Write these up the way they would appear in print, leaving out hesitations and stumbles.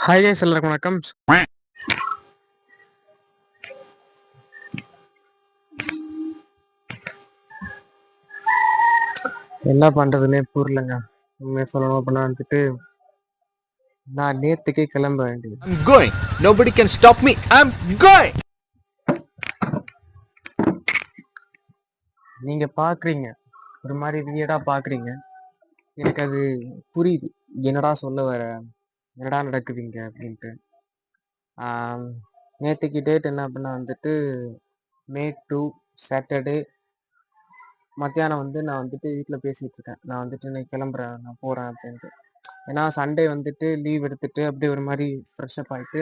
Hi guys, எல்லாருக்கும் வணக்கம். என்ன பண்றதுன்னே புரியலங்க. உண்மையை சொல்லணும் அப்படின்னா வந்துட்டு நான் நேத்துக்கே கிளம்ப வேண்டியது. I'm going. Nobody can stop me. I'm going. நீங்க பாக்குறீங்க, ஒரு மாதிரி வியடா பாக்குறீங்க. எனக்கு அது புரியுது. என்னடா சொல்ல வர, என்னடா நடக்குதுங்க அப்படின்ட்டு. நேற்றுக்கு டேட் என்ன அப்படின்னா வந்துட்டு May 2 சாட்டர்டே மத்தியானம் நான் வந்துட்டு வீட்டில் பேசிட்டு இருக்கேன். நான் வந்துட்டு இன்னைக்கு கிளம்புறேன், நான் போறேன் அப்படின்ட்டு. ஏன்னா சண்டே வந்துட்டு லீவ் எடுத்துட்டு அப்படியே ஒரு மாதிரி ஃப்ரெஷ்அப் ஆகிட்டு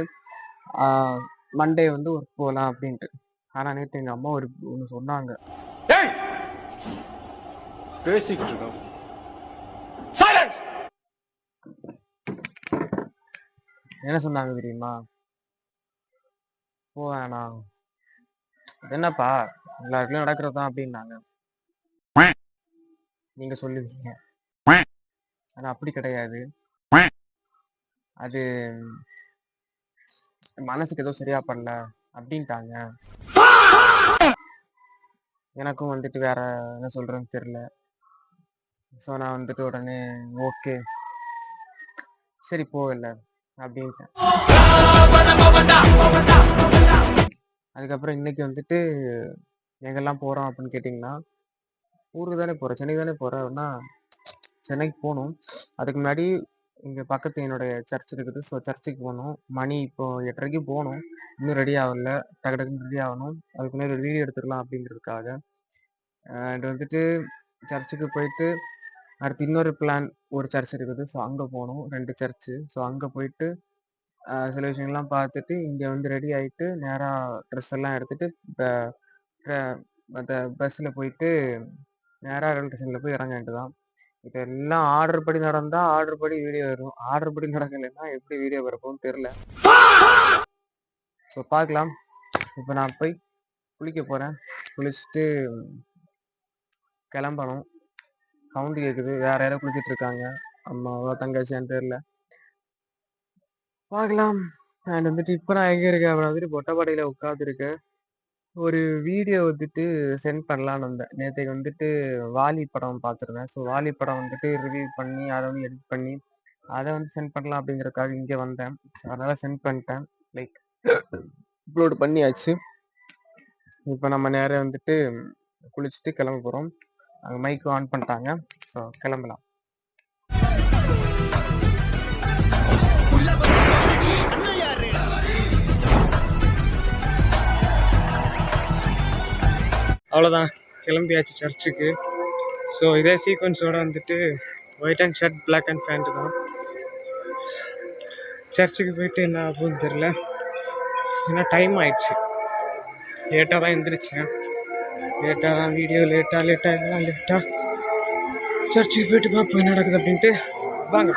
மண்டே ஒர்க் போகலாம் அப்படின்ட்டு. ஆனால் நேற்று எங்கள் அம்மா ஒன்று சொன்னாங்க. பேசிக்கிட்டு இருக்கோம். சைலன்ஸ். என்ன சொன்னாங்க தெரியுமா? போ வேணாம், என்னப்பா எல்லாருக்கும் நடக்கிறது தான் அப்படின்னாங்க. நீங்க சொல்லுவீங்க, ஆனா அப்படி கிடையாது. அது மனசுக்கு ஏதோ சரியா பண்ணல அப்படின்ட்டாங்க. எனக்கும் வந்துட்டு வேற என்ன சொல்றேன்னு தெரியல. ஸோ நான் வந்துட்டு உடனே ஓகே சரி போகல அப்படின்ட்டேன். அதுக்கப்புறம் இன்னைக்கு வந்துட்டு எங்கெல்லாம் போறோம் அப்படின்னு கேட்டிங்கன்னா, ஊருக்கு தானே போறேன், சென்னை தானே போறேன்னா சென்னைக்கு போகணும். அதுக்கு முன்னாடி இங்கே பக்கத்து என்னுடைய சர்ச் இருக்குது. ஸோ சர்ச்சுக்கு போகணும். மணி இப்போ 8:30க்கு போகணும். இன்னும் ரெடி ஆகல, டக்கு டக்குன்னு ரெடி ஆகணும். அதுக்கு முன்னாடி ஒரு வீடியோ எடுத்துக்கலாம் அப்படிங்கிறதுக்காக. அண்ட் வந்துட்டு சர்ச்சுக்கு போயிட்டு அடுத்து இன்னொரு பிளான், ஒரு சர்ச் இருக்குது. ஸோ அங்கே போகணும், 2 சர்ச்சு. ஸோ அங்கே போயிட்டு சில விஷயங்கள்லாம் பார்த்துட்டு இங்கே ரெடி ஆகிட்டு நேராக ட்ரெஸ் எல்லாம் எடுத்துட்டு மற்ற பஸ்ஸில் போயிட்டு நேராக ரயில்வே ஸ்டேஷனில் போய் இறங்க வேண்டியதான். இதெல்லாம் ஆர்டர் படி நடந்தா ஆர்டர் படி வீடியோ வரும், ஆர்டர் படி நடக்கலைன்னா எப்படி வீடியோ வரப்போன்னு தெரியல. ஸோ பார்க்கலாம். இப்போ நான் போய் குளிக்க போகிறேன். குளிச்சுட்டு கிளம்பணும். சவுண்டு கேட்குது, வேற யாரோ குளிச்சுட்டு இருக்காங்க. அம்மாவோ தங்கச்சியான்னு தெரியல, பார்க்கலாம். அண்ட் வந்துட்டு இப்போ நான் எங்கே இருக்கேன் அப்புறம் வந்துட்டு பொட்டப்பாடியில் உட்காந்துருக்கேன். ஒரு வீடியோ சென்ட் பண்ணலான்னு வந்தேன். நேற்றுக்கு வாலி படம் பார்த்துருந்தேன். ஸோ வாலி படம் ரிவ்யூ பண்ணி அதை எடிட் பண்ணி அதை சென்ட் பண்ணலாம் அப்படிங்கிறதுக்காக இங்கே வந்தேன். அதனால சென்ட் பண்ணிட்டேன், லைக் அப்லோட் பண்ணியாச்சு. இப்போ நம்ம நேரம் குளிச்சுட்டு கிளம்ப போகிறோம். அங்கே மைக்கு ஆன் பண்ணிட்டாங்க. ஸோ கிளம்பலாம். அவ்வளோதான், கிளம்பியாச்சு சர்ச்சுக்கு. ஸோ இதே சீக்வன்ஸோட white and shirt, black and pant தான். சர்ச்சுக்கு போயிட்டு என்ன ஆகும்னு தெரில, ஏன்னா டைம் ஆயிடுச்சு. லேட்டாக தான் எழுந்திரிச்சேன், லேட்டாக தான் வீடியோ, லேட்டாக எல்லாம் லேட்டாக. சர்ச்சுக்கு போயிட்டு பார்ப்போம் என்ன நடக்குது அப்படின்ட்டு. வாங்க.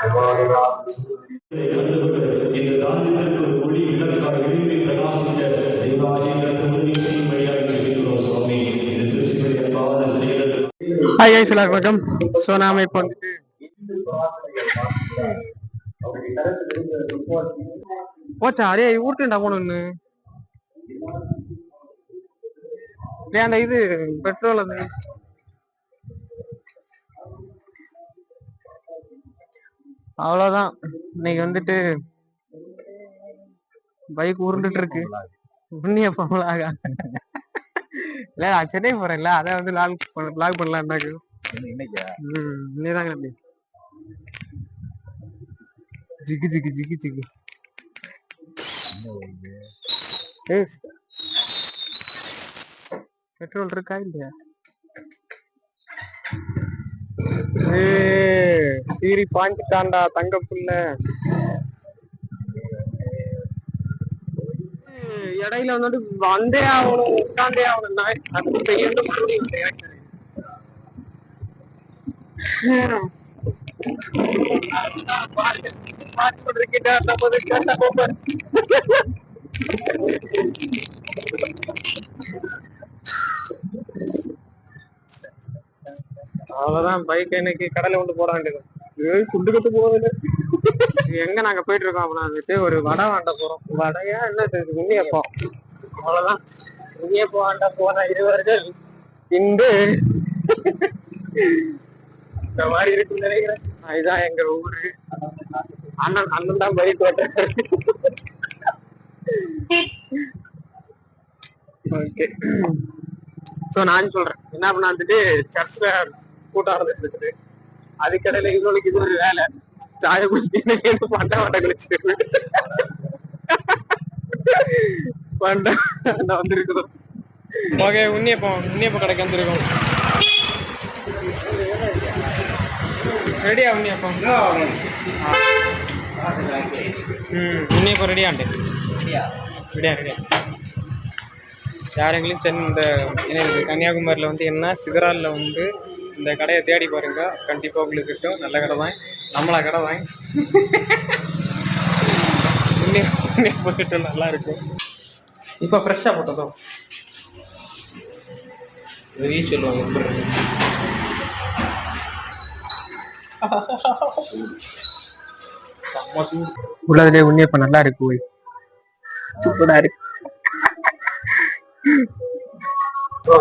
ஹாய் கைஸ், எல்லாருக்கும் வணக்கம். ஸோ நாம இப்போ போச்சா அரே ஊருக்குண்டா போகணுன்னு அந்த இது பெட்ரோல் அது. அவ்வளோதான், இன்னைக்கு பைக் உருண்டுட்டு இருக்கு. புண்ணிய பவளாக இல்ல, நான் சென்னை போறேன்ல, அதை லாக் பண்ணலாம்னாக்கு இன்னைதாங்க அப்படி ஜிக்கு ஜிக்கு ஜிக்கு ஜிக்கு. பெட்ரோல் இருக்கா இல்லையா? சீரி பாயிண்ட் தாண்டா தங்க புள்ள. இடையில வந்தே ஆகணும், உட்காந்தே ஆகணும்னா அவ்வளவுதான். பைக் இன்னைக்கு கடலை கொண்டு போட வேண்டியது. குண்டு கட்டு போகுது. எங்க நாங்க போயிட்டு இருக்கோம் அப்படின்னா வந்துட்டு ஒரு வடை வாண்ட போறோம். வடையா என்ன உண்ணியப்பம், அவ்வளவுதான். உண்ணியப்பம் வாண்ட போன இருவர்கள் இன்று இந்த மாதிரி இருக்குன்னு நினைக்கிறேன். இதுதான் எங்க ஊரு. அண்ணன் தான் பைக் ஓட்ட. ஓகே, சோ நான் சொல்றேன் என்ன பண்ண வந்துட்டு சர்ச்ல கூட்டம் நடந்துட்டு இருக்குது. அதுக்கடையில இவங்களுக்கு இது ஒரு வேலை, சாய குடிச்சு பண்ட வண்டை கழிச்சு பண்ட வந்திருக்கிறோம். ஓகே, உண்ணியப்பம் கடைக்கு வந்திருக்கோம். ரெடியா உண்ணியப்பம்? உண்ணியப்பம் ரெடியாண்டு? ரெடியா. யாரெങ്കിലും இந்த கன்னியாகுமரியில் வந்து என்ன சிதறாலில் வந்து இந்த கடையை தேடி பாருங்க, கண்டிப்பாக உங்களுக்கு கிட்டும். நல்ல கடை தான், நம்மளா கடை தான். உண்ணியப்பம் கிட்டும், நல்லா இருக்கும். இப்போ ஃப்ரெஷ்ஷாக போட்டதோ வெளியே சொல்லுவாங்க. உள்ளதுலேயே உண்ணியப்பம் நல்லா இருக்கு, சூப்பரா இருக்கு.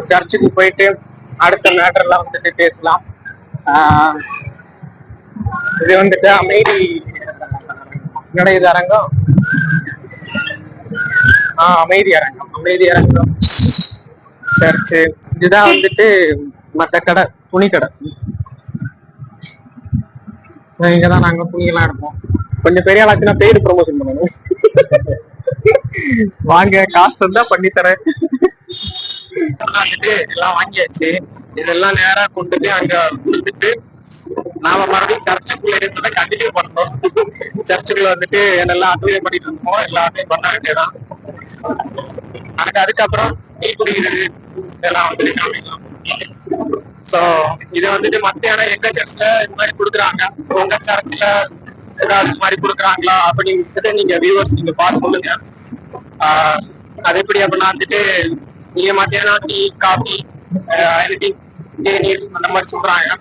சர்ச்சுக்கு போயிட்டு அடுத்த மேட்டர்லாம் வந்துட்டு பேசலாம். இது வந்துட்டு அமைதி நடையுது அரங்கம். அமைதி அரங்கம் சர்ச்சு. இதுதான் வந்துட்டு மற்ற கடை, துணி கடை. இங்கதான் நாங்க துணியெல்லாம் எடுப்போம். கொஞ்சம் பெரிய ஆளாச்சுன்னா பெய்டு ப்ரொமோஷன் பண்ணணும். வாங்க, காசு தான் பண்ணி தரேன். எல்லாம் வாங்கியாச்சு. இதெல்லாம் நேரா கொண்டு போய் அங்க கொடுத்துட்டு நாம மறுபடியும் சர்ச்சுக்குள்ள இருந்ததை கண்டினியூ பண்ணோம். சர்ச்சுக்குள்ள வந்துட்டு என்னெல்லாம் அட்வைஸ் பண்ணிட்டு இருந்தோம் எல்லாமே பண்ண வேண்டியதான். அதுக்கப்புறம் டீ குடிக்கிறது இதெல்லாம் வந்துட்டு காமிக்கலாம். சோ இதை வந்துட்டு மத்தியானம் எங்க சர்ச்ல இந்த மாதிரி கொடுக்குறாங்க, உங்க சர்ச்ல ஏதாவது இது மாதிரி கொடுக்குறாங்களா அப்படின்னு நீங்க வியூவர்ஸ் நீங்க பார்த்து சொல்லுங்க. அது எப்படி அப்படின்னா வந்துட்டு நீங்க மத்தியானம் டீ, காஃபி, தேநீர் அந்த மாதிரி சொல்றாங்க.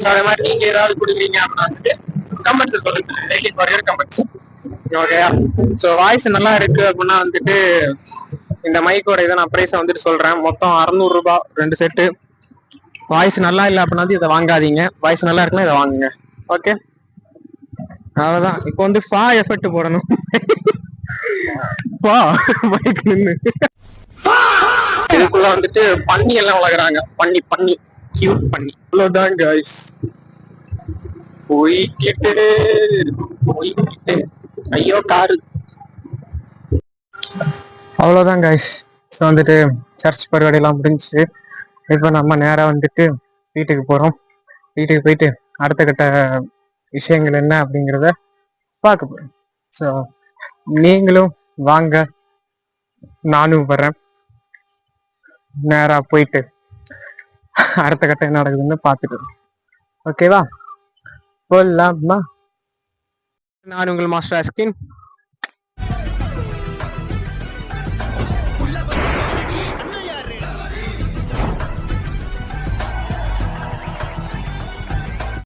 ஸோ அதே மாதிரி நீங்க ஏதாவது குடிக்கிறீங்க அப்படின்னா வந்துட்டு கமெண்ட்ஸ் சொல்லுங்க. கமெண்ட்ஸ் ஓகேயா? ஸோ வாய்ஸ் நல்லா இருக்கு அப்படின்னா வந்துட்டு இந்த மைக்கோட இதை நான் பிரைஸை வந்துட்டு சொல்றேன். மொத்தம் 600 ரூபாய் 2 செட்டு. வாய்ஸ் நல்லா இல்லை அப்படின்னா இதை வாங்காதீங்க. வாய்ஸ் நல்லா இருக்குன்னா இதை வாங்குங்க. ஓகே, அவ்வளவுதான். இப்போ வந்து ஃபா எஃபெக்ட் போடணும். மைக் நின்று இதுக்குள்ள வந்துட்டு பன்னி எல்லாம் வளர்க்குறாங்க. பன்னி கியூட் பன்னி. அவ்வளவுதான் கைஸ். போய்கிட்டு ஐயோ காரு. அவ்வளவுதான் கைஸ். ஸோ வந்துட்டு சர்ச் பருவாடி எல்லாம் முடிஞ்சு இப்போ நம்ம நேரா வந்துட்டு வீட்டுக்கு போறோம். வீட்டுக்கு போயிட்டு அடுத்த கட்ட விஷயங்கள் என்ன அப்படிங்கிறத பார்க்க போறோம். ஸோ நீங்களும் வாங்க, நானும் வர்றேன். நேரா போயிட்டு அடுத்த கட்டம் என்ன நடக்குதுன்னு பார்த்துட்டு ஓகேவா? போலாமா? நான் உங்கள் மாஸ்டர் அஸ்கின்.